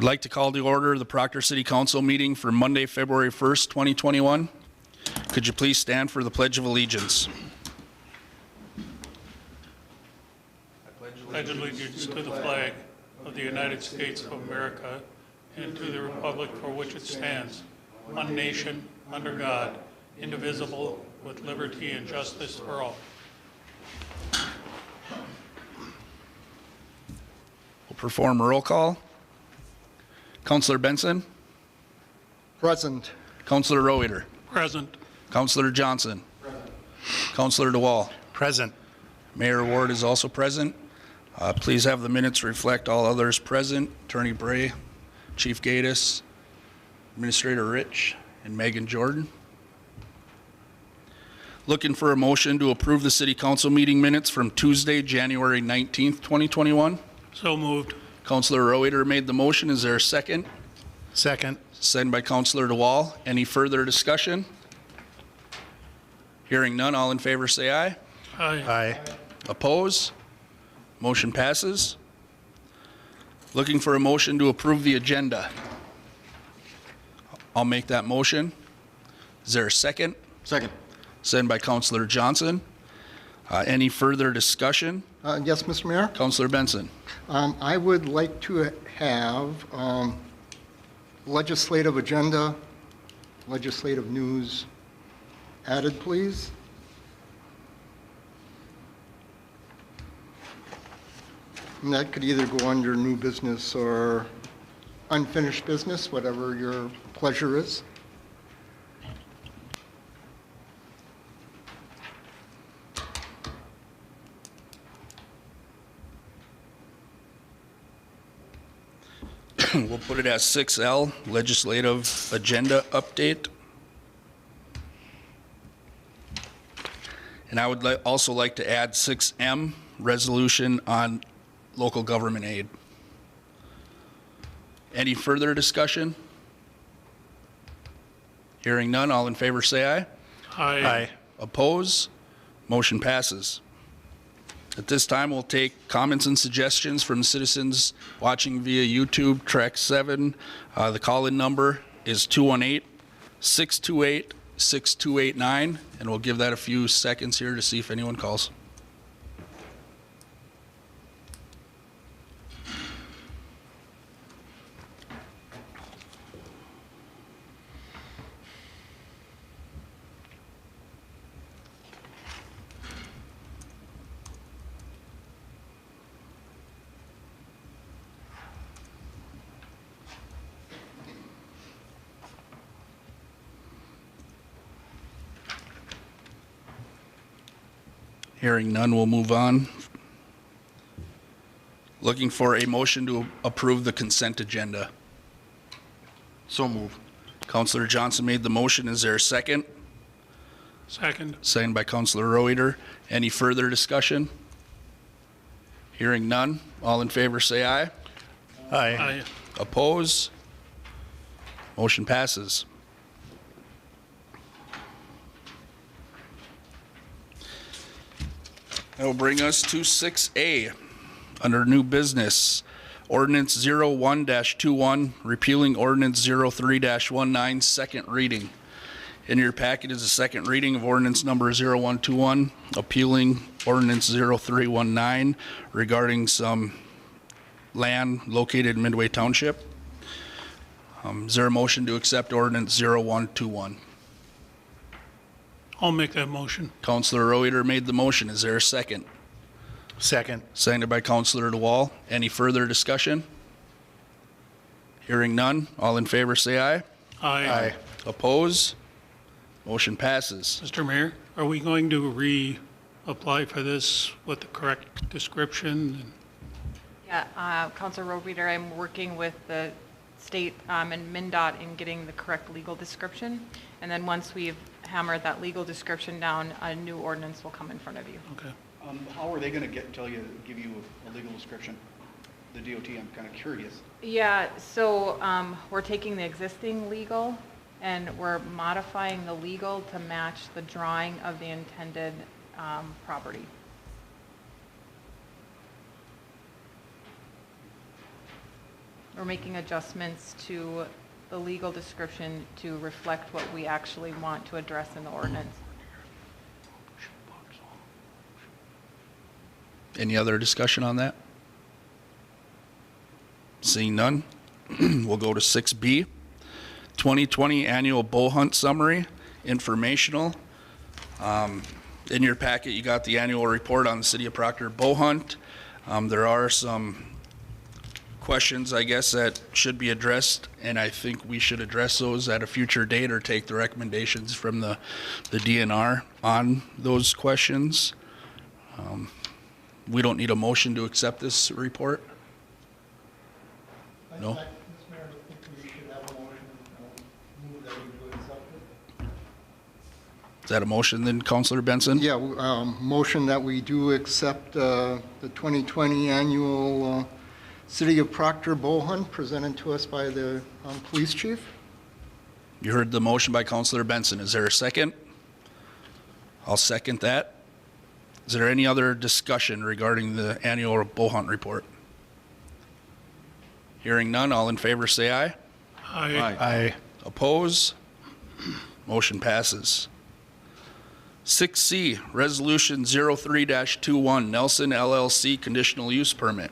I'd like to call to order the Proctor City Council meeting for Monday, February 1st, 2021. Could you please stand for the Pledge of Allegiance? Pledge allegiance to the flag of the United States of America and to the republic for which it stands, one nation, under God, indivisible, with liberty and justice for all. We'll perform a roll call. Councillor Benson? Present. Councillor Roeder? Present. Councillor Johnson? Present. Councillor DeWall? Present. Mayor Ward is also present. Please have the minutes reflect all others present. Attorney Bray, Chief Gaddis, Administrator Rich, and Megan Jordan. Looking for a motion to approve the City Council meeting minutes from Tuesday, January 19th, 2021. So moved. Councillor Roeder made the motion. Is there a second? Second. Second by Councillor DeWall. Any further discussion? Hearing none, all in favor say aye. Aye. Aye. Oppose? Motion passes. Looking for a motion to approve the agenda. I'll make that motion. Is there a second? Second. Second by Councillor Johnson. Any further discussion? Yes, Mr. Mayor. Councillor Benson. I would like to have legislative agenda, legislative news added, please. And that could either go under new business or unfinished business, whatever your pleasure is. We'll put it as 6L, legislative agenda update. And I would also like to add 6M, resolution on local government aid. Any further discussion? Hearing none, all in favor say aye. Aye. Oppose? Motion passes. At this time, we'll take comments and suggestions from citizens watching via YouTube, Track 7. The call-in number is 218-628-6289, and we'll give that a few seconds here to see if anyone calls. Hearing none, we'll move on. Looking for a motion to approve the consent agenda. So move. Councillor Johnson made the motion. Is there a second? Second. Second by Councillor Roeder. Any further discussion? Hearing none, all in favor say aye. Aye. Aye. Oppose? Motion passes. That will bring us to 6A, under new business. Ordinance 01-21, repealing Ordinance 03-19, second reading. In your packet is a second reading of Ordinance number 0121, appealing Ordinance 0319 regarding some land located in Midway Township. Is there a motion to accept Ordinance 0121? I'll make that motion. Councillor Roeder made the motion. Is there a second? Second. Seconded by Councillor DeWall. Any further discussion? Hearing none. All in favor say aye. Aye. Oppose? Motion passes. Mr. Mayor, are we going to reapply for this with the correct description? Yeah, Councilor Roeder, I'm working with the state and MnDOT in getting the correct legal description. And then once we've hammered that legal description down, a new ordinance will come in front of you. Okay. How are they going to give you a legal description? The DOT, I'm kind of curious. Yeah, so we're taking the existing legal and we're modifying the legal to match the drawing of the intended property. We're making adjustments to the legal description to reflect what we actually want to address in the ordinance. Any other discussion on that? Seeing none, we'll go to 6B. 2020 Annual Bow Hunt Summary, informational. In your packet, you got the annual report on the City of Proctor Bow Hunt. There are some questions, I guess, that should be addressed, and I think we should address those at a future date or take the recommendations from the DNR on those questions. We don't need a motion to accept this report? No? Mr. Mayor, I think we should have a motion, move that we do accept it. Is that a motion then, Councilor Benson? Yeah, motion that we do accept the 2020 annual City of Proctor Bow Hunt presented to us by the police chief. You heard the motion by Councilor Benson. Is there a second? I'll second that. Is there any other discussion regarding the annual bow hunt report? Hearing none, all in favor say aye. Aye. Oppose? Motion passes. 6C, Resolution 03-21, Nelson LLC Conditional Use Permit.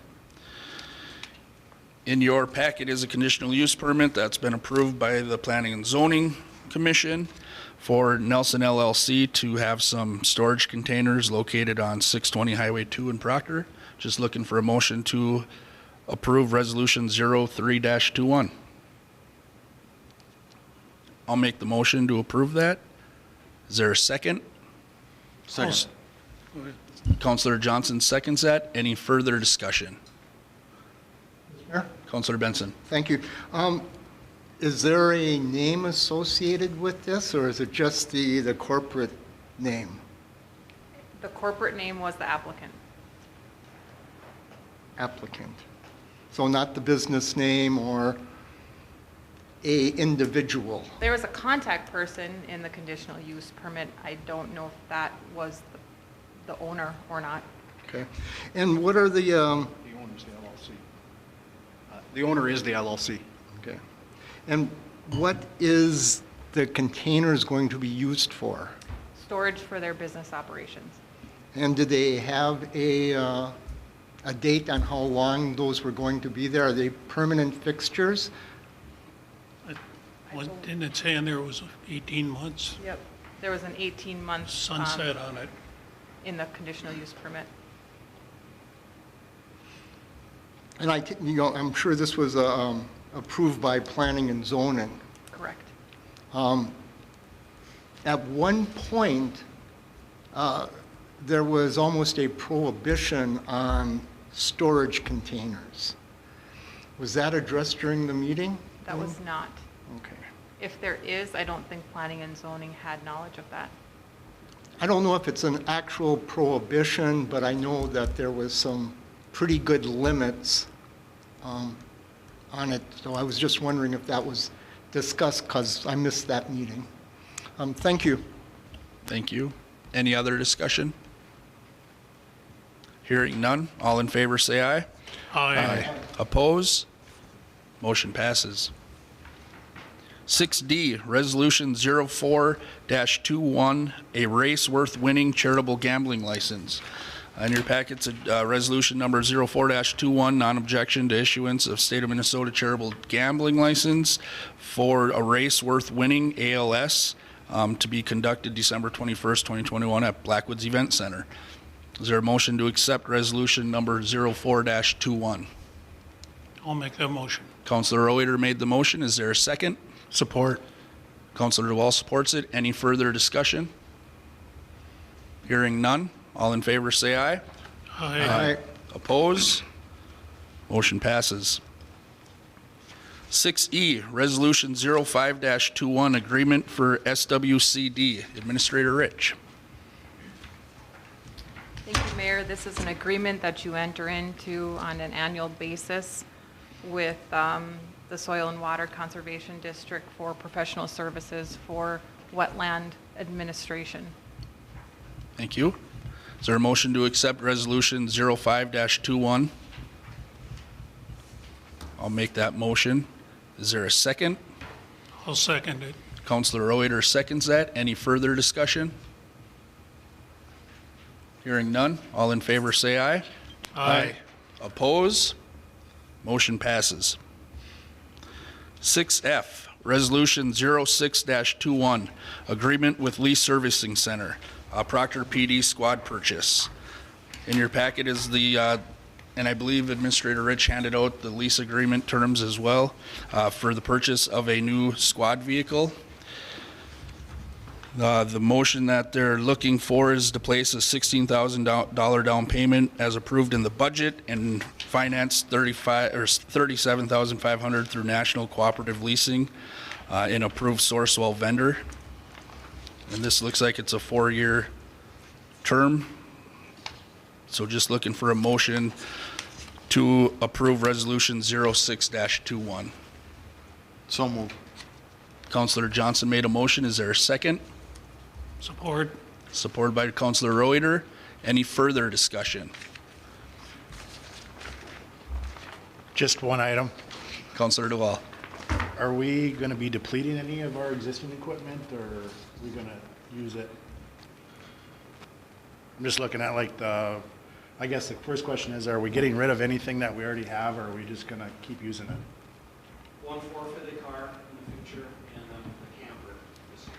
In your packet is a conditional use permit that's been approved by the Planning and Zoning Commission for Nelson LLC to have some storage containers located on 620 Highway 2 in Proctor. Just looking for a motion to approve Resolution 03-21. I'll make the motion to approve that. Is there a second? Second. Councilor Johnson seconds that. Any further discussion? Mr. Mayor? Councilor Benson. Thank you. Is there a name associated with this, or is it just the corporate name? The corporate name was the applicant. Applicant. So not the business name or a individual? There was a contact person in the conditional use permit. I don't know if that was the owner or not. Okay. And what are the, The owner's the LLC. The owner is the LLC. okay. And what is the containers going to be used for? Storage for their business operations. And did they have a date on how long those were going to be there? Are they permanent fixtures? Didn't it say in there it was 18 months Yep. There was an 18-month sunset on it? in the conditional use permit. And I'm sure this was approved by Planning and Zoning. Correct. At one point, there was almost a prohibition on storage containers. Was that addressed during the meeting? That was not. Okay. If there is, I don't think planning and zoning had knowledge of that. I don't know if it's an actual prohibition, but I know that there was some pretty good limits on it. So I was just wondering if that was discussed, because I missed that meeting. Thank you. Thank you. Any other discussion? Hearing none, all in favor say aye. Aye. Oppose? Motion passes. 6D, Resolution 04-21, a race worth winning charitable gambling license. In your packets, resolution number 04-21, non-objection to issuance of State of Minnesota charitable gambling license for a race worth winning, ALS, to be conducted December 21st, 2021 at Blackwoods Event Center. Is there a motion to accept resolution number 04-21? I'll make that motion. Councilor Reuter made the motion. Is there a second? Support. Councilor DeWall supports it. Any further discussion? Hearing none. All in favor say aye. Aye. Oppose? Motion passes. 6E, Resolution 05-21, Agreement for SWCD. Administrator Rich. Thank you, Mayor. This is an agreement that you enter into on an annual basis with the Soil and Water Conservation District for professional services for wetland administration. Thank you. Is there a motion to accept Resolution 05-21? I'll make that motion. Is there a second? I'll second it. Counselor Reuter seconds that. Any further discussion? Hearing none. All in favor say aye. Aye. Oppose? Motion passes. 6F, Resolution 06-21, Agreement with Lee Servicing Center, Proctor PD squad purchase. In your packet is the, and I believe Administrator Rich handed out the lease agreement terms as well for the purchase of a new squad vehicle. The motion that they're looking for is to place a $16,000 down payment as approved in the budget and finance $37,500 through National Cooperative Leasing, an approved Sourcewell vendor. And this looks like it's a 4-year term. So just looking for a motion to approve Resolution 06-21. So moved. Councilor Johnson made a motion. Is there a second? Support. Supported by Councilor Reuter. Any further discussion? Just one item. Councilor Duval. Are we going to be depleting any of our existing equipment, or are we going to use it? I'm just looking at like the, I guess the first question is, are we getting rid of anything that we already have, or are we just going to keep using it? One forfeited car in the future, and then the camper this year.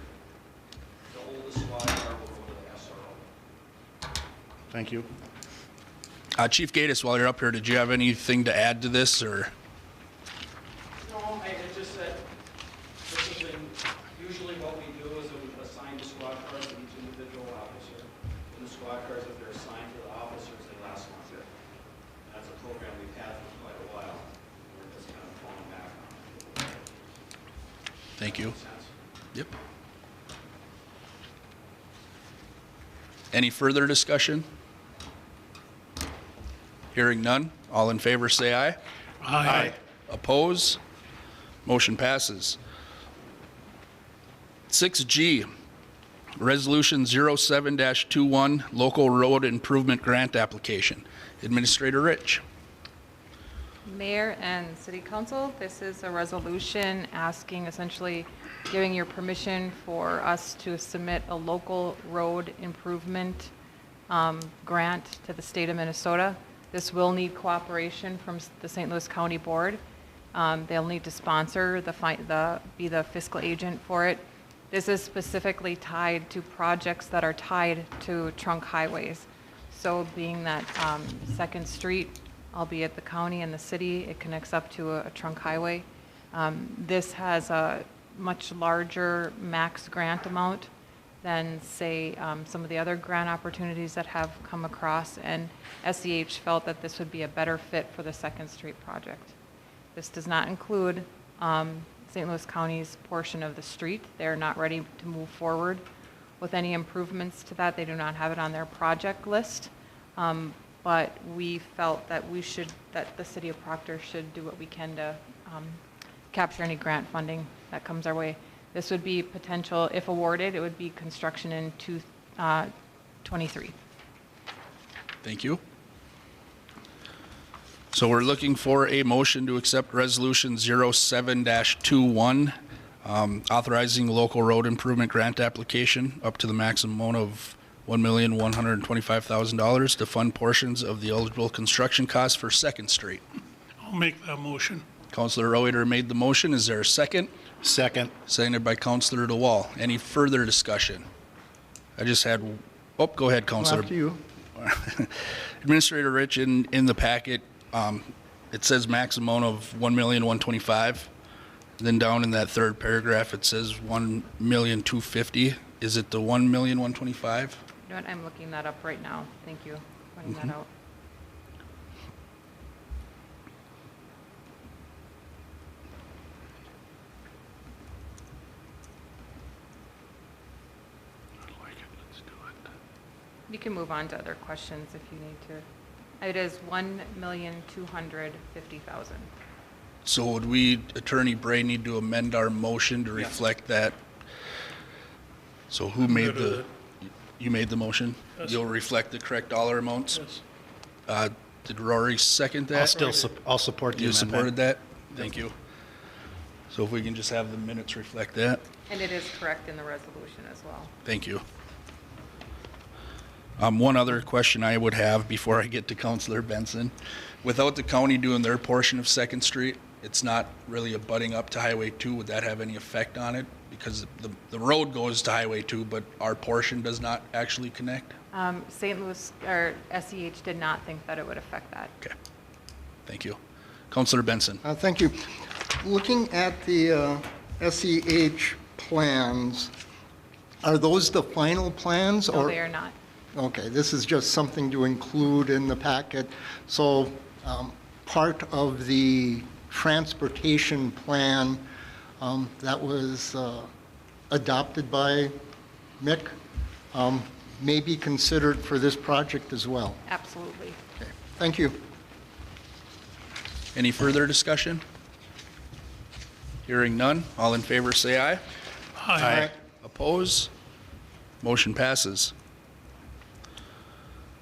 The oldest squad car will go to the SRO. Thank you. Chief Gatus, while you're up here, did you have anything to add to this, or? No, it's just that this has been, usually what we do is we assign the squad cars to each individual officer. And the squad cars, if they're assigned to the officers, they last longer. And that's a program we've had for quite a while. We're just kind of falling back on it. Thank you. Makes sense. Yep. Any further discussion? Hearing none. All in favor say aye. Aye. Oppose? Motion passes. 6G, Resolution 07-21, Local Road Improvement Grant Application. Administrator Rich. Mayor and City Council, this is a resolution asking, essentially giving your permission for us to submit a local road improvement grant to the state of Minnesota. This will need cooperation from the St. Louis County Board. They'll need to sponsor, be the fiscal agent for it. This is specifically tied to projects that are tied to trunk highways. So being that 2nd Street, albeit the county and the city, it connects up to a trunk highway. This has a much larger max grant amount than, say, some of the other grant opportunities that have come across, and SEH felt that this would be a better fit for the 2nd Street project. This does not include St. Louis County's portion of the street. They're not ready to move forward with any improvements to that. They do not have it on their project list, but we felt that that the city of Proctor should do what we can to capture any grant funding that comes our way. This would be potential, if awarded, it would be construction in 2023. Thank you. So we're looking for a motion to accept Resolution 07-21, authorizing local road improvement grant application up to the maximum amount of $1,125,000 to fund portions of the eligible construction costs for 2nd Street. I'll make that motion. Councilor Reuter made the motion. Is there a second? Second. Seconded by Councilor DeWall. Any further discussion? I just had, oh, go ahead, Councilor. After you. Administrator Rich, in the packet, it says maximum of $1,125,000. Then down in that third paragraph, it says $1,250,000. Is it the $1,125,000? You know what, I'm looking that up right now. Thank you for pointing that out. You can move on to other questions if you need to. It is $1,250,000. So would we, Attorney Bray, need to amend our motion to reflect that? So who made good with you made the motion? Yes. You'll reflect the correct dollar amounts? Yes. Did Rory second that? I'll support the You amendment. supported that? Thank you. So if we can just have the minutes reflect that. And it is correct in the resolution as well. Thank you. One other question I would have before I get to Councilor Benson. Without the county doing their portion of Second Street, it's not really abutting up to Highway 2. Would that have any effect on it? Because the road goes to Highway 2, but our portion does not actually connect? St. Louis, or SEH did not think that it would affect that. Okay. Thank you. Councilor Benson. Thank you. Looking at the SEH plans, are those the final plans? No, they are not. Okay, this is just something to include in the packet. So part of the transportation plan that was adopted by Mick may be considered for this project as well. Absolutely. Okay, thank you. Any further discussion? Hearing none. All in favor say aye. Aye. Oppose? Motion passes.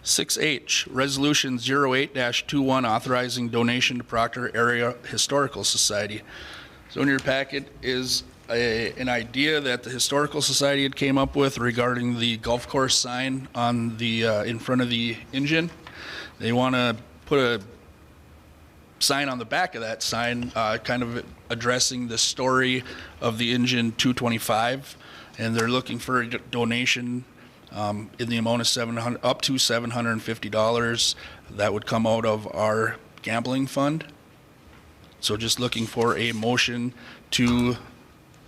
6H, Resolution 08-21, authorizing donation to Proctor Area Historical Society. So in your packet is an idea that the Historical Society had came up with regarding the golf course sign on the in front of the engine. They want to put a sign on the back of that sign, kind of addressing the story of the engine 225, and they're looking for a donation in the amount of up to $750. That would come out of our gambling fund. So just looking for a motion to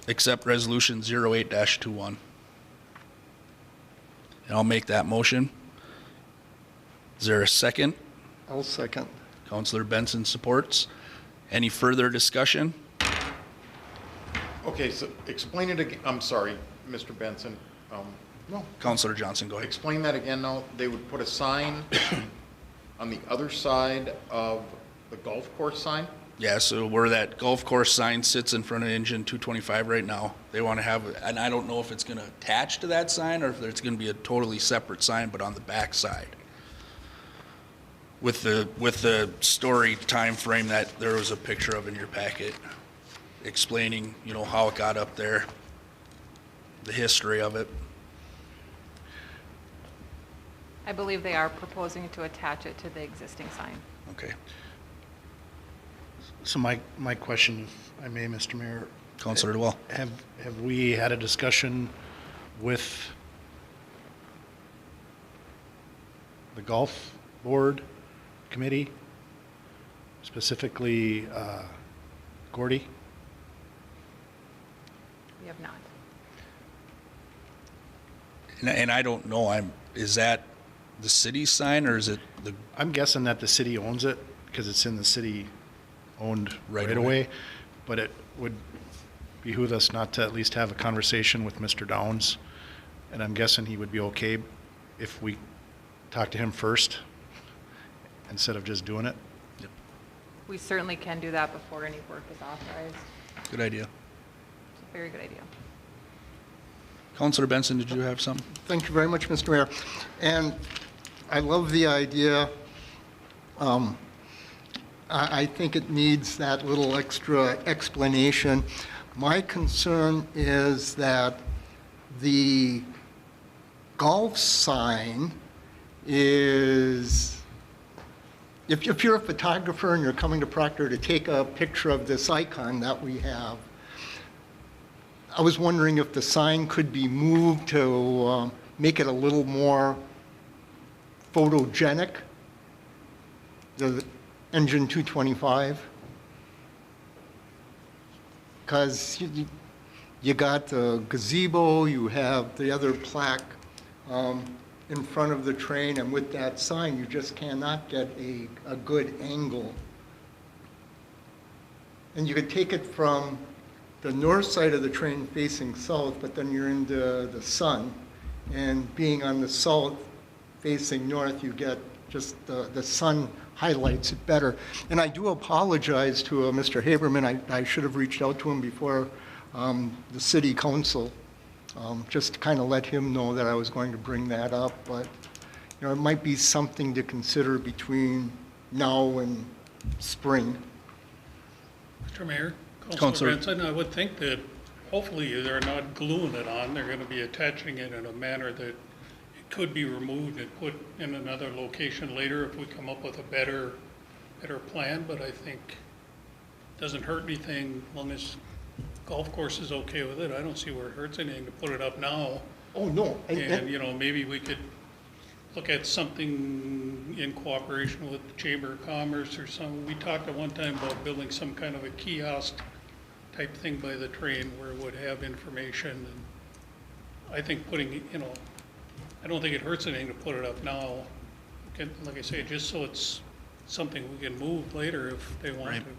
accept Resolution 08-21. And I'll make that motion. Is there a second? I'll second. Councilor Benson supports. Any further discussion? Okay, so explain it again. I'm sorry, Mr. Benson. No. Councilor Johnson, go ahead. Explain that again now. They would put a sign on the other side of the golf course sign? Yeah, so where that golf course sign sits in front of engine 225 right now, they want to have, and I don't know if it's going to attach to that sign or if it's going to be a totally separate sign, but on the back side. With the story time frame that there was a picture of in your packet, explaining, you know, how it got up there, the history of it. I believe they are proposing to attach it to the existing sign. Okay. So my question, if I may, Mr. Mayor. Councilor DeWall. Have we had a discussion with the golf board committee, specifically Gordy? We have not. And I don't know, is that the city's sign or is it the, I'm guessing that the city owns it because it's in the city-owned Right right away. away, but it would behoove us not to at least have a conversation with Mr. Downs, and I'm guessing he would be okay if we talk to him first instead of just doing it. We certainly can do that before any work is authorized. good idea. It's a very good idea. Councilor Benson, did you have something? Thank you very much, Mr. Mayor. And I love the idea. I think it needs that little extra explanation. My concern is that the golf sign is, if you're a photographer and you're coming to Proctor to take a picture of this icon that we have, I was wondering if the sign could be moved to make it a little more photogenic, the engine 225. Because you got the gazebo, you have the other plaque in front of the train, and with that sign, you just cannot get a good angle. And you could take it from the north side of the train facing south, but then you're into the sun. And being on the south facing north, you get just the sun highlights it better. And I do apologize to Mr. Haberman. I should have reached out to him before the city council, just to kind of let him know that I was going to bring that up. But you know, it might be something to consider between now and spring. Mr. Mayor, Counselor. Councilor Benson, I would think that hopefully they're not gluing it on. They're going to be attaching it in a manner that it could be removed and put in another location later if we come up with a better plan. But I think it doesn't hurt anything as long as golf course is okay with it. I don't see where it hurts anything to put it up now. Oh, no. And, you know, maybe we could look at something in cooperation with the Chamber of Commerce or some. We talked at one time about building some kind of a kiosk type thing by the train where it would have information. And I think putting, you know, I don't think it hurts anything to put it up now. Like I say, just so it's something we can move later if they want Right. to.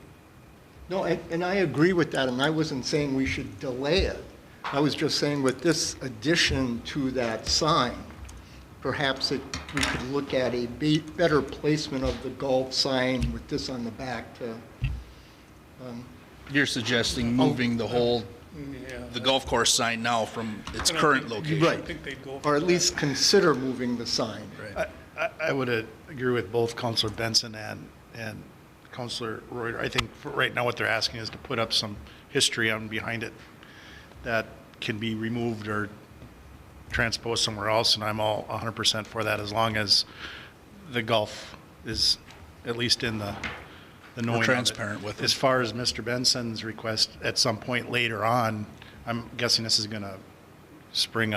No, and I agree with that, and I wasn't saying we should delay it. I was just saying with this addition to that sign, perhaps we could look at a better placement of the golf sign with this on the back to, You're suggesting moving the whole, Yeah. the golf course sign now from its I don't current think- location? I think they'd go for or at that. least consider moving the sign. Right. I would agree with both Counselor Benson and Counselor Reuter. I think for right now what they're asking is to put up some history on behind it that can be removed or transposed somewhere else, and I'm all 100% for that as long as the golf is at least in the knowing of it. transparent with it. As far as Mr. Benson's request, at some point later on, I'm guessing this is going to spring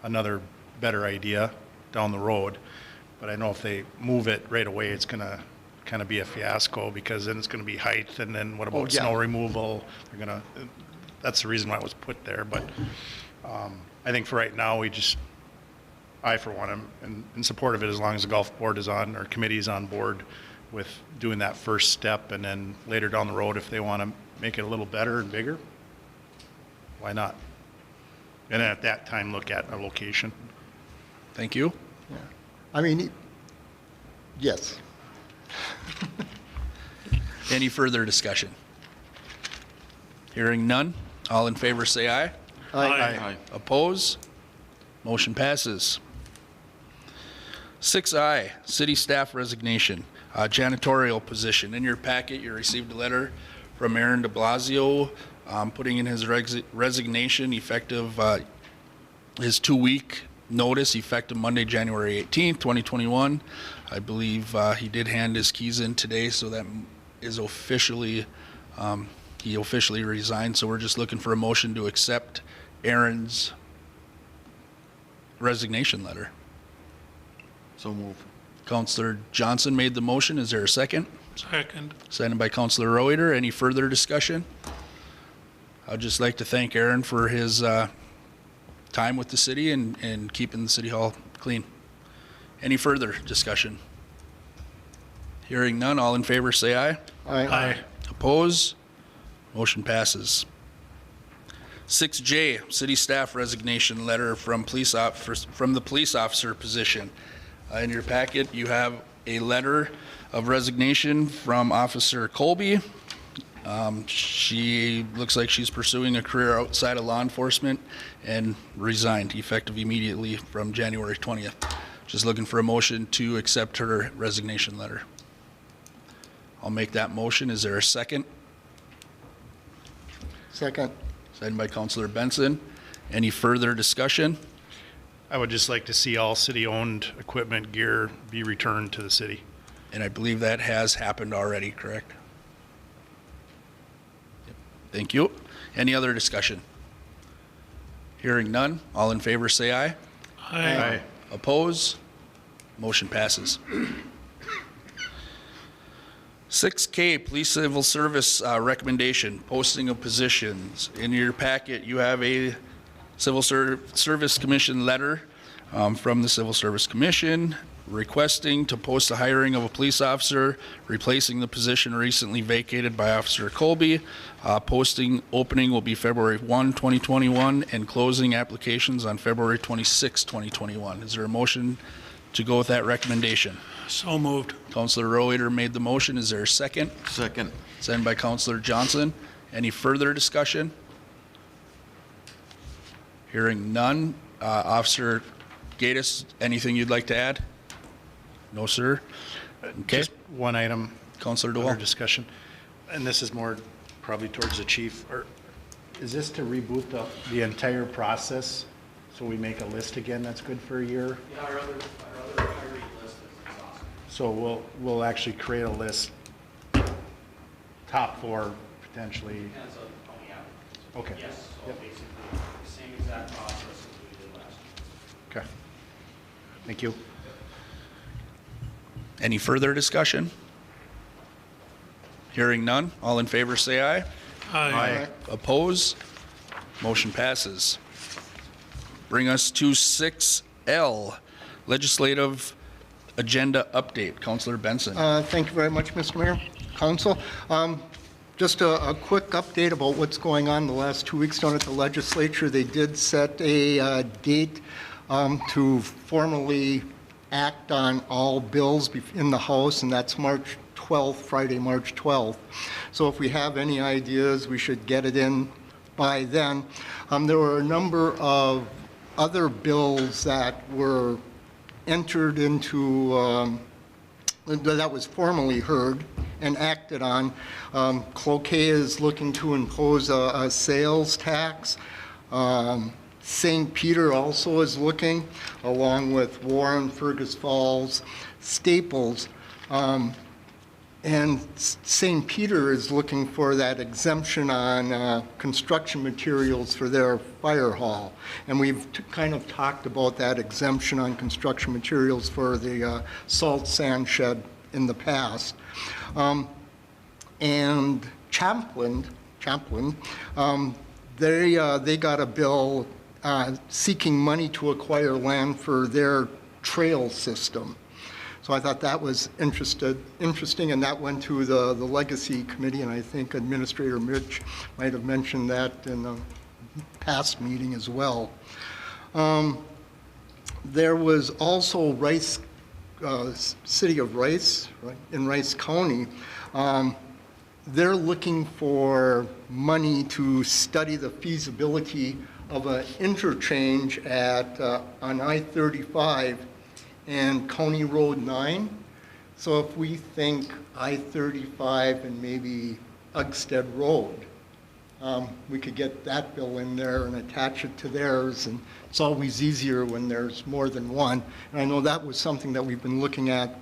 another better idea down the road. But I know if they move it right away, it's going to kind of be a fiasco because then it's going to be height, and then what about yeah. snow removal? They're going to. That's the reason why it was put there. But I think for right now, I for one am in support of it as long as the golf board is on or committee is on board with doing that first step, and then later down the road, if they want to make it a little better and bigger, why not? And then at that time, look at a location. Thank you. Yeah. I mean, yes. Any further discussion? Hearing none, all in favor say aye. Aye. Oppose? Motion passes. 6I, city staff resignation, janitorial position. In your packet, you received a letter from Aaron de Blasio putting in his resignation effective, his 2-week notice effective Monday, January 18th, 2021. I believe he did hand his keys in today, so that is officially, he officially resigned. So we're just looking for a motion to accept Aaron's resignation letter. So move. Counselor Johnson made the motion. Is there a second? Second. Seconded by Counselor Reuter. Any further discussion? I'd just like to thank Aaron for his time with the city and keeping the city hall clean. Any further discussion? Hearing none, all in favor say aye. Aye. Oppose? Motion passes. 6J, city staff resignation letter from the police officer position. In your packet, you have a letter of resignation from Officer Colby. She looks like she's pursuing a career outside of law enforcement and resigned effective immediately from January 20th. Just looking for a motion to accept her resignation letter. I'll make that motion. Is there a second? Second. Seconded by Counselor Benson. Any further discussion? I would just like to see all city-owned equipment gear be returned to the city. And I believe that has happened already, correct? Yep. Thank you. Any other discussion? Hearing none, all in favor say aye. Aye. Oppose? Motion passes. 6K, Police Civil Service recommendation, posting of positions. In your packet, you have a Civil Service Commission letter from the Civil Service Commission requesting to post the hiring of a police officer, replacing the position recently vacated by Officer Colby. Posting opening will be February 1, 2021, and closing applications on February 26, 2021. Is there a motion to go with that recommendation? So moved. Counselor Reuter made the motion. Is there a second? Second. Seconded by Counselor Johnson. Any further discussion? Hearing none. Officer Gatus, anything you'd like to add? No, sir. Okay. Just one item Counselor under Dewell. discussion, and this is more probably towards the chief, or is this to reboot the entire process? So we make a list again that's good for a year? Yeah, our other retiree list is exhaustive. So we'll actually create a list, top 4 potentially. Depends on how we have it. Okay. Yes, so Yep. basically, the same exact process as we did last year. Okay. Thank you. Any further discussion? Hearing none, all in favor say aye. Aye. Oppose? Motion passes. Bring us to 6L, Legislative Agenda Update. Counselor Benson. Thank you very much, Mr. Mayor, Council. Just a quick update about what's going on the last 2 weeks down at the legislature. They did set a date to formally act on all bills in the House, and that's March 12th, Friday, March 12th. So if we have any ideas, we should get it in by then. There were a number of other bills that were entered into, that was formally heard and acted on. Cloquet is looking to impose a sales tax. St. Peter also is looking, along with Warren, Fergus Falls, Staples. And St. Peter is looking for that exemption on construction materials for their fire hall. And we've kind of talked about that exemption on construction materials for the salt sand shed in the past. And Champlin, they got a bill seeking money to acquire land for their trail system. So I thought that was interesting, and that went to the Legacy Committee, and I think Administrator Mitch might have mentioned that in the past meeting as well. There was also Rice, City of Rice, right, in Rice County. They're looking for money to study the feasibility of an interchange at on I-35 and County Road 9. So if we think I-35 and maybe Uggstead Road, we could get that bill in there and attach it to theirs, and it's always easier when there's more than one. And I know that was something that we've been looking at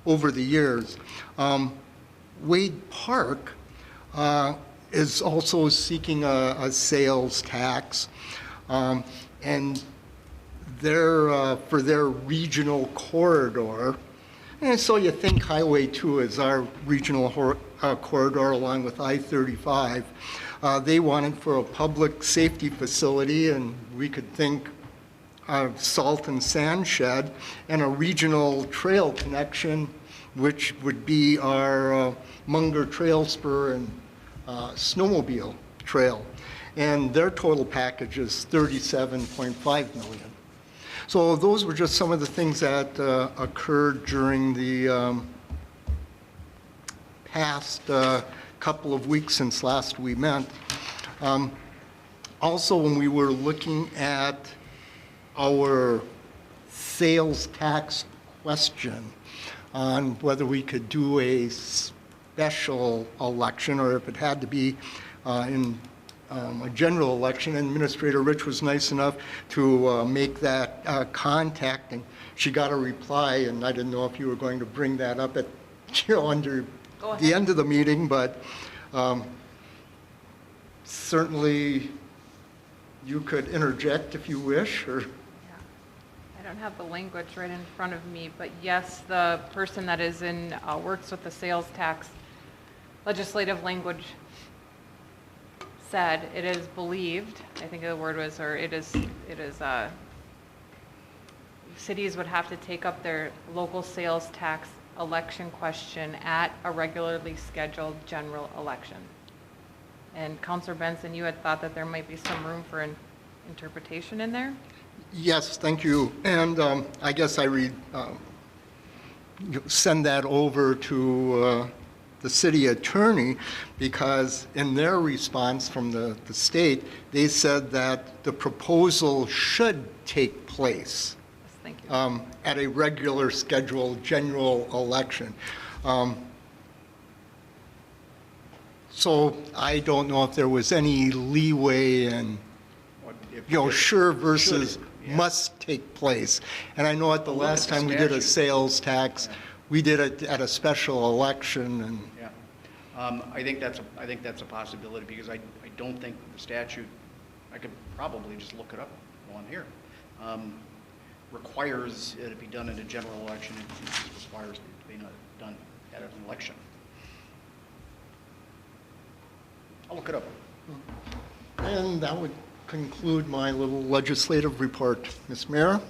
over the years. Wade Park is also seeking a sales tax, and for their regional corridor. And so you think Highway 2 is our regional corridor along with I-35. They wanted for a public safety facility, and we could think salt and sand shed, and a regional trail connection, which would be our Munger Trail Spur and snowmobile trail. And their total package is $37.5 million. So those were just some of the things that occurred during the past couple of weeks since last we met. Also, when we were looking at our sales tax question on whether we could do a special election or if it had to be in a general election, and Administrator Rich was nice enough to make that contact, and she got a reply, and I didn't know if you were going to bring that up at, under the end of the meeting, but certainly you could interject if you wish, or... I don't have the language right in front of me, but yes, the person that is in, works with the sales tax legislative language said it is believed, I think the word was, or it is, cities would have to take up their local sales tax election question at a regularly scheduled general election. And Councilor Benson, you had thought that there might be some room for an interpretation in there? Yes, thank you. And I guess I send that over to the city attorney, because in their response from the state, they said that the proposal should take place Yes, thank you. at a regular scheduled general election. So I don't know if there was any leeway in, What if- you know, if- sure versus should, yeah. must take place. And I know at the Well, look last at the time we did a statute. sales tax, Yeah. we did it at a special election, and Yeah. I think that's a possibility, because I don't think the statute, I could probably just look it up while I'm here, requires it to be done in a general election. It just requires it to be done at an election. I'll look it up. and that would conclude my little legislative report. Ms. Mayor?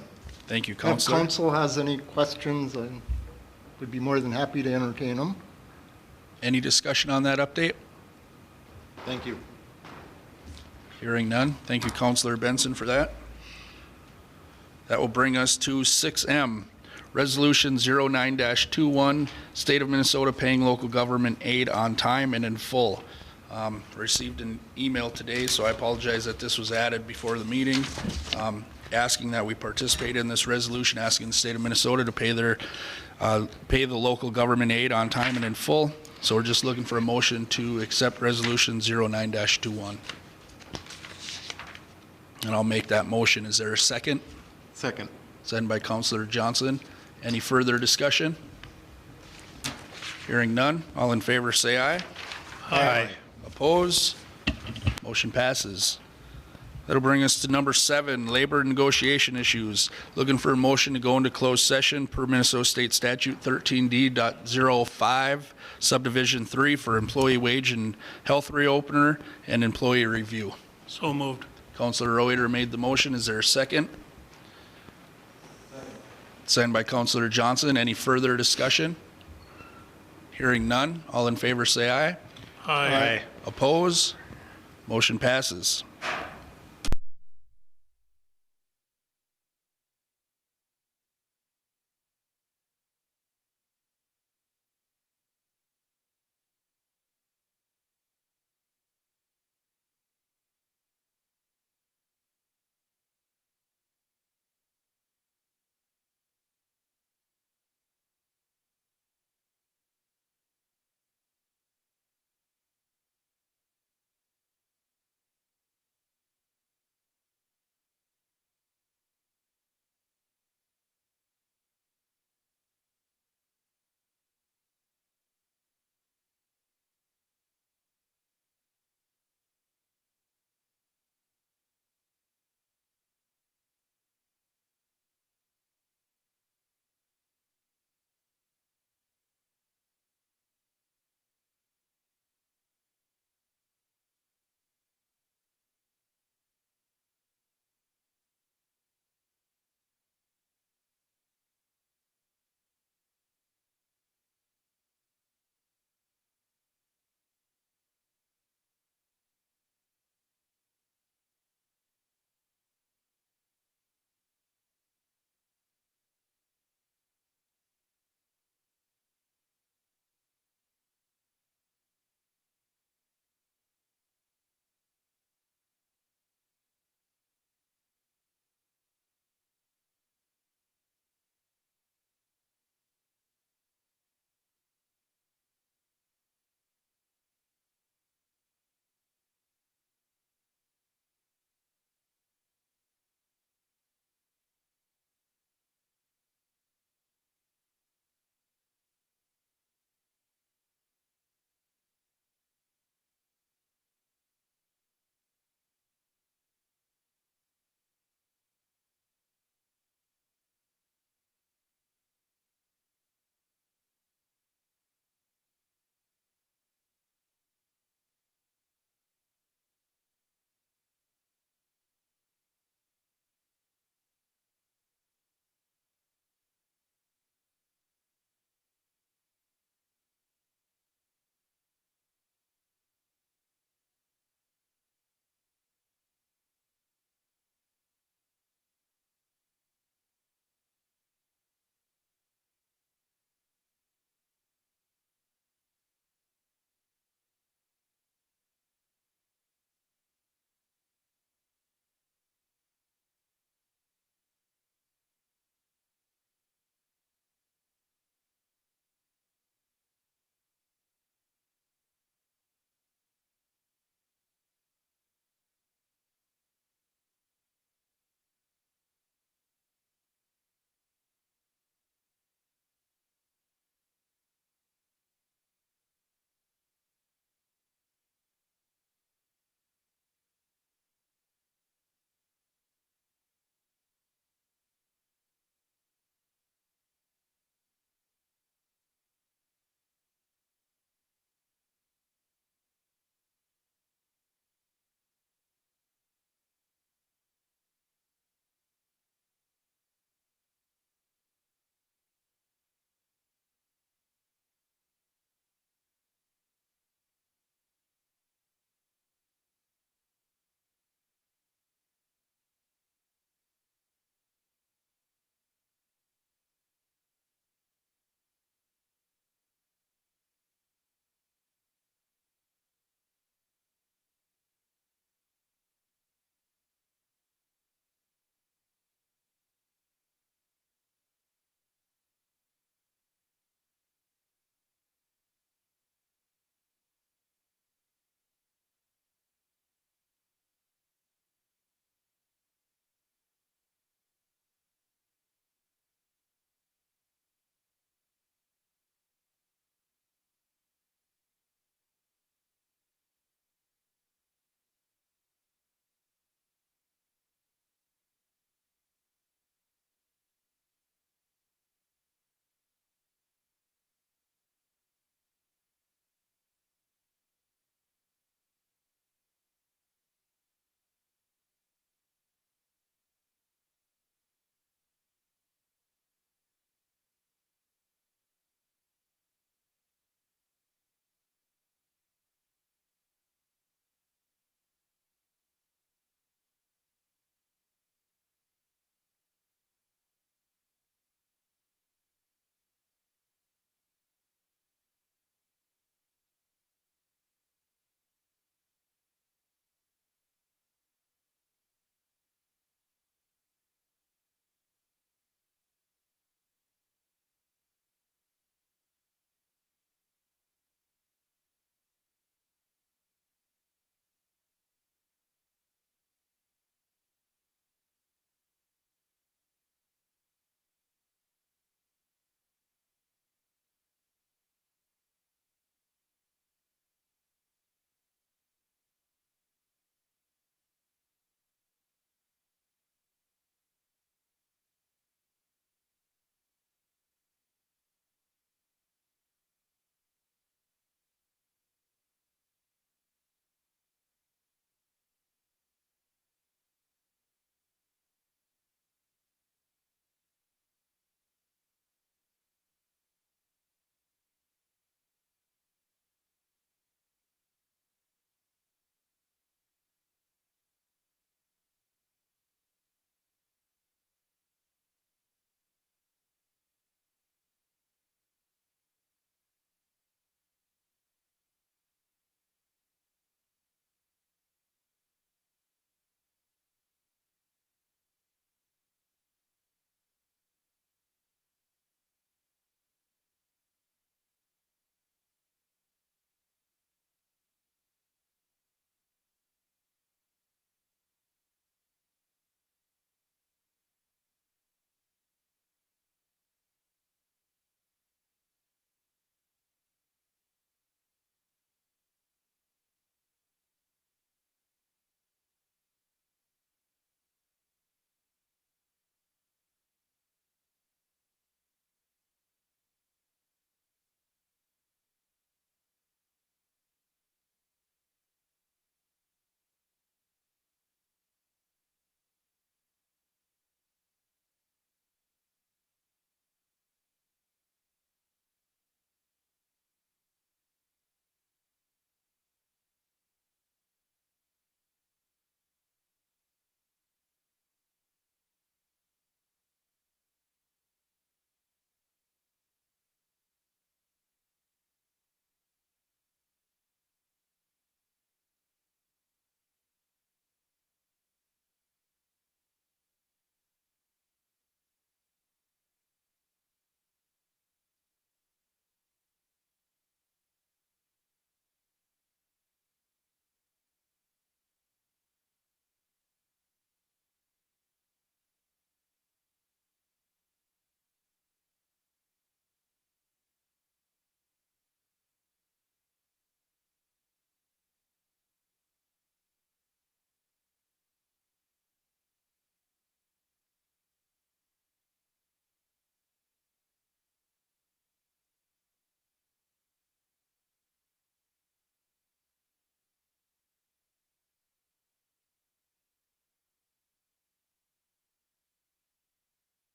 Thank you, If Counselor. council has any questions, I would be more than happy to entertain them. Any discussion on that update? Thank you. Hearing none. Thank you, Counselor Benson, for that. That will bring us to 6M, Resolution 09-21, State of Minnesota paying local government aid on time and in full. Received an email today, so I apologize that this was added before the meeting, asking that we participate in this resolution, asking the state of Minnesota to pay the local government aid on time and in full. So we're just looking for a motion to accept Resolution 09-21. And I'll make that motion. Is there a second? Second. Second by Counselor Johnson. Any further discussion? Hearing none. All in favor, say aye. Aye. Oppose? Motion passes. That'll bring us to number 7, labor negotiation issues. Looking for a motion to go into closed session per Minnesota State Statute 13D.05, subdivision 3 for employee wage and health reopener and employee review. So moved. Counselor Reuter made the motion. Is there a second? Second by Counselor Johnson. Any further discussion? Hearing none. All in favor say aye. Aye. Oppose? Motion passes.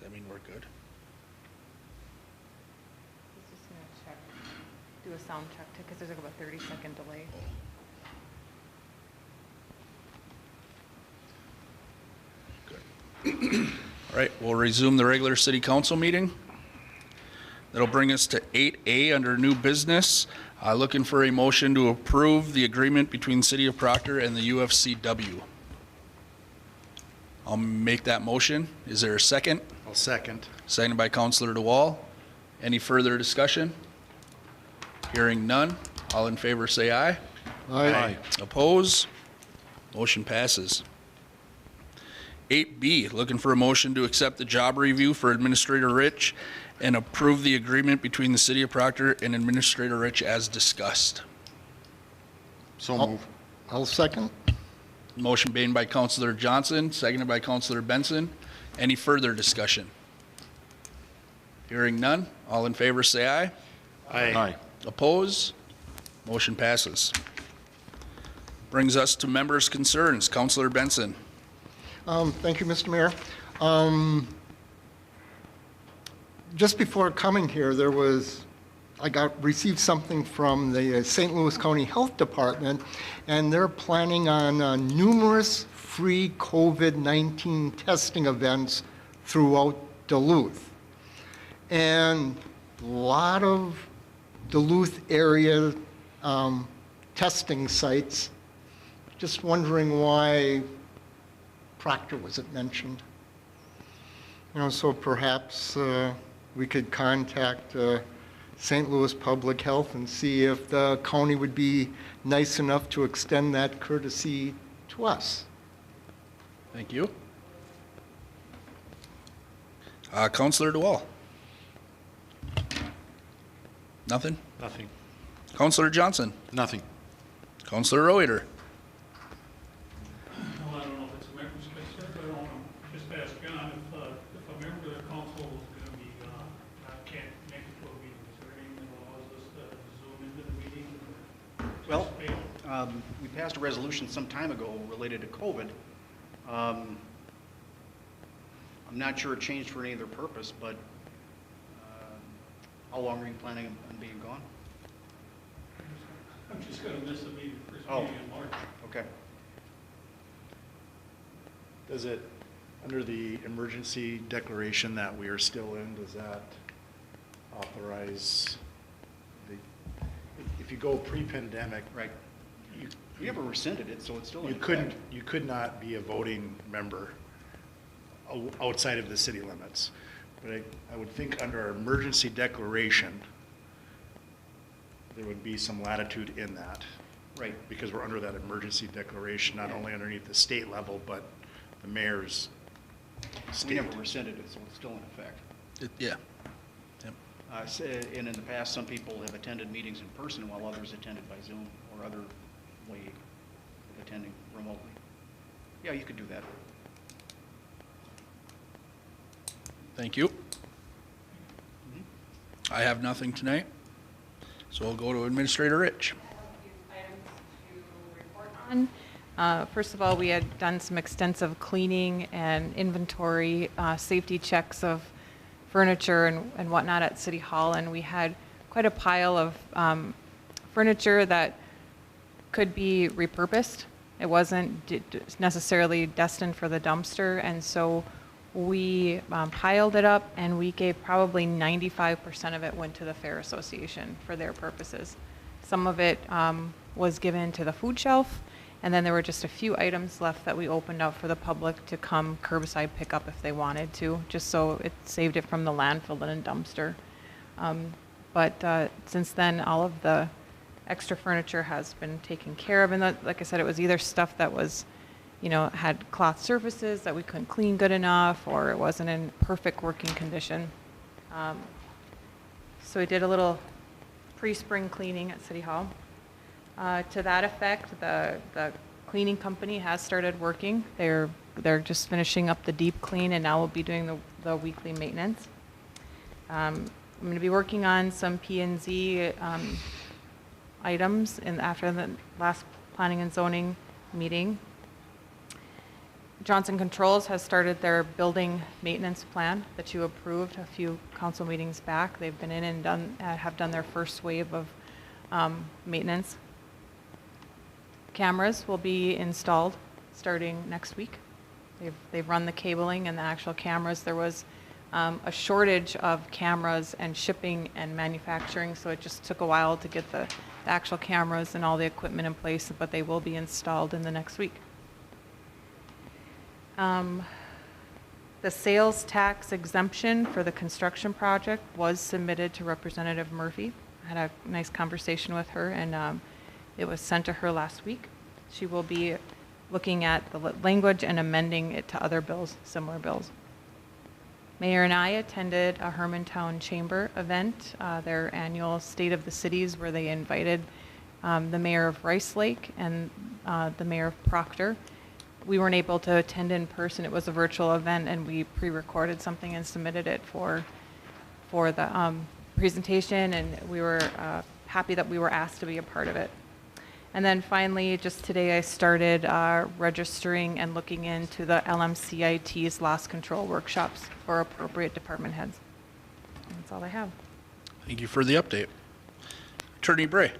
Does that mean we're good? He's just gonna check, do a sound check, because there's like about 30-second delay. All right, we'll resume the regular city council meeting. That'll bring us to 8A under new business. Looking for a motion to approve the agreement between City of Proctor and the UFCW. I'll make that motion. Is there a second? I'll second. Seconded by Councilor DeWall. Any further discussion? Hearing none. All in favor say aye. Aye. Oppose? Motion passes. 8B, looking for a motion to accept the job review for Administrator Rich and approve the agreement between the City of Proctor and Administrator Rich as discussed. So I'll- move. I'll second. Motion made by Councilor Johnson, seconded by Councilor Benson. Any further discussion? Hearing none. All in favor say aye. Aye. Oppose? Motion passes. Brings us to members' concerns. Councilor Benson. Thank you, Mr. Mayor. Just before coming here, received something from the St. Louis County Health Department, and they're planning on numerous free COVID-19 testing events throughout Duluth. And a lot of Duluth area testing sites. Just wondering why Proctor wasn't mentioned. So perhaps we could contact St. Louis Public Health and see if the county would be nice enough to extend that courtesy to us. Thank you. Councilor DeWall. Nothing? Nothing. Councilor Johnson. Nothing. Councilor Reuter. Well, I don't know if it's a member's concern, but I want to just ask John if a member of the council is going to be, can't make it to a meeting, is there anything that allows us to zoom into the meeting? Well, we passed a resolution some time ago related to COVID. I'm not sure it changed for any other purpose, but how long are you planning on being gone? I'm just going to miss the meeting, first Oh. meeting in March. Okay. Does it, under the emergency declaration that we are still in, does that authorize if you go pre-pandemic, Right. you, We never rescinded it, so it's still in you effect. could not be a voting member outside of the city limits. But I would think under our emergency declaration, there would be some latitude in that. Right. Because we're under that emergency declaration, not only underneath the state level, but the mayor's We state. never rescinded it, so it's still in effect. Yeah. Yep. And in the past, some people have attended meetings in person while others attended by Zoom or other way of attending remotely. Yeah, you could do that. Thank you. I have nothing tonight, so we'll go to Administrator Rich. First of all, we had done some extensive cleaning and inventory, safety checks of furniture and whatnot at City Hall, and we had quite a pile of furniture that could be repurposed. It wasn't necessarily destined for the dumpster, and so we piled it up, and we gave probably 95% of it went to the Fair Association for their purposes. Some of it was given to the food shelf, and then there were just a few items left that we opened up for the public to come curbside pick up if they wanted to, just so it saved it from the landfill and dumpster. But since then, all of the extra furniture has been taken care of, and like I said, it was either stuff that was, had cloth surfaces that we couldn't clean good enough, or it wasn't in perfect working condition. So we did a little pre-spring cleaning at City Hall. To that effect, the cleaning company has started working. They're just finishing up the deep clean, and now we'll be doing the weekly maintenance. I'm going to be working on some P&Z items after the last planning and zoning meeting. Johnson Controls has started their building maintenance plan that you approved a few council meetings back. They've been in and have done their first wave of maintenance. Cameras will be installed starting next week. They've run the cabling and the actual cameras. There was a shortage of cameras and shipping and manufacturing, so it just took a while to get the actual cameras and all the equipment in place, but they will be installed in the next week. The sales tax exemption for the construction project was submitted to Representative Murphy. I had a nice conversation with her, and it was sent to her last week. She will be looking at the language and amending it to other bills, similar bills. Mayor and I attended a Hermantown Chamber event, their annual State of the Cities, where they invited the mayor of Rice Lake and the mayor of Proctor. We weren't able to attend in person. It was a virtual event, and we pre-recorded something and submitted it for the presentation, and we were happy that we were asked to be a part of it. And then finally, just today, I started registering and looking into the LMCIT's loss control workshops for appropriate department heads. And that's all I have. Thank you for the update. Attorney Bray.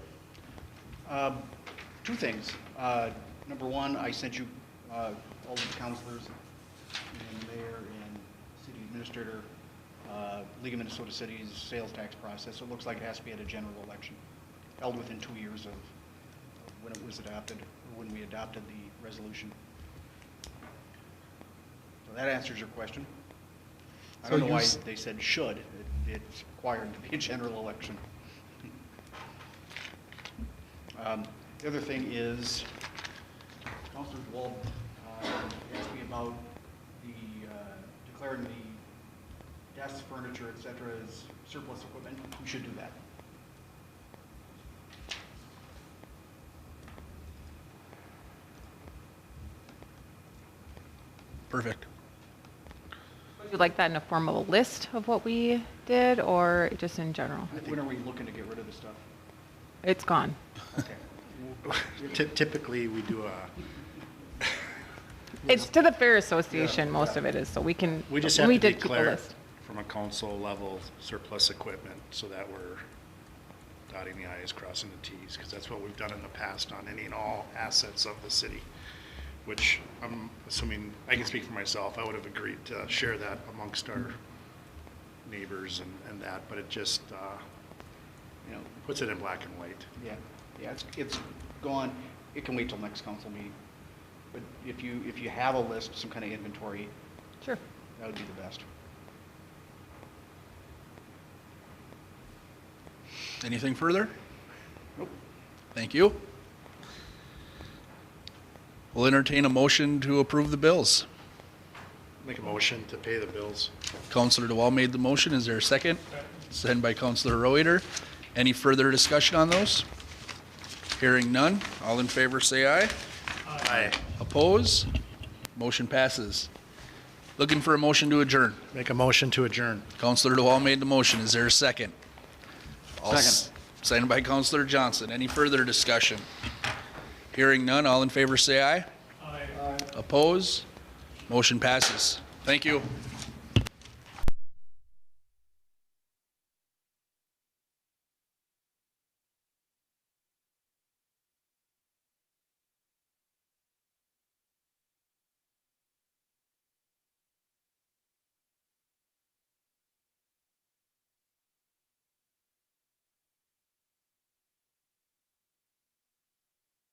Two things. Number one, I sent you all of the counselors and the mayor and city administrator, League of Minnesota Cities sales tax process. So it looks like it has to be at a general election, held within 2 years of when it was adopted, or when we adopted the resolution. So that answers your question. I don't know why they said should. It's required to be a general election. The other thing is, Councilor DeWald asked me about the declaring the desks, furniture, et cetera, as surplus equipment. We should do that. Perfect. Would you like that in a form of a list of what we did, or just in general? When are we looking to get rid of this stuff? It's gone. Okay. Typically, we do a, It's to the Fair Association, most of it is, so we can, we just we have to did keep a declare list. from a council level surplus equipment so that we're dotting the i's, crossing the t's, because that's what we've done in the past on any and all assets of the city, which I'm assuming, I can speak for myself, I would have agreed to share that amongst our neighbors and that, but it just, You know, puts it in black and white. yeah, it's gone. It can wait till next council meeting. But if you have a list, some kind of inventory, Sure. that would be the best. Anything further? Nope. Thank you. We'll entertain a motion to approve the bills. Make a motion to pay the bills. Councilor DeWall made the motion. Is there a second? Second by Councilor Reuter. Any further discussion on those? Hearing none. All in favor say aye. Aye. Oppose? Motion passes. Looking for a motion to adjourn. Make a motion to adjourn. Councilor DeWall made the motion. Is there a second? Second. Seconded by Councilor Johnson. Any further discussion? Hearing none. All in favor say aye. Aye. Oppose? Motion passes. Thank you.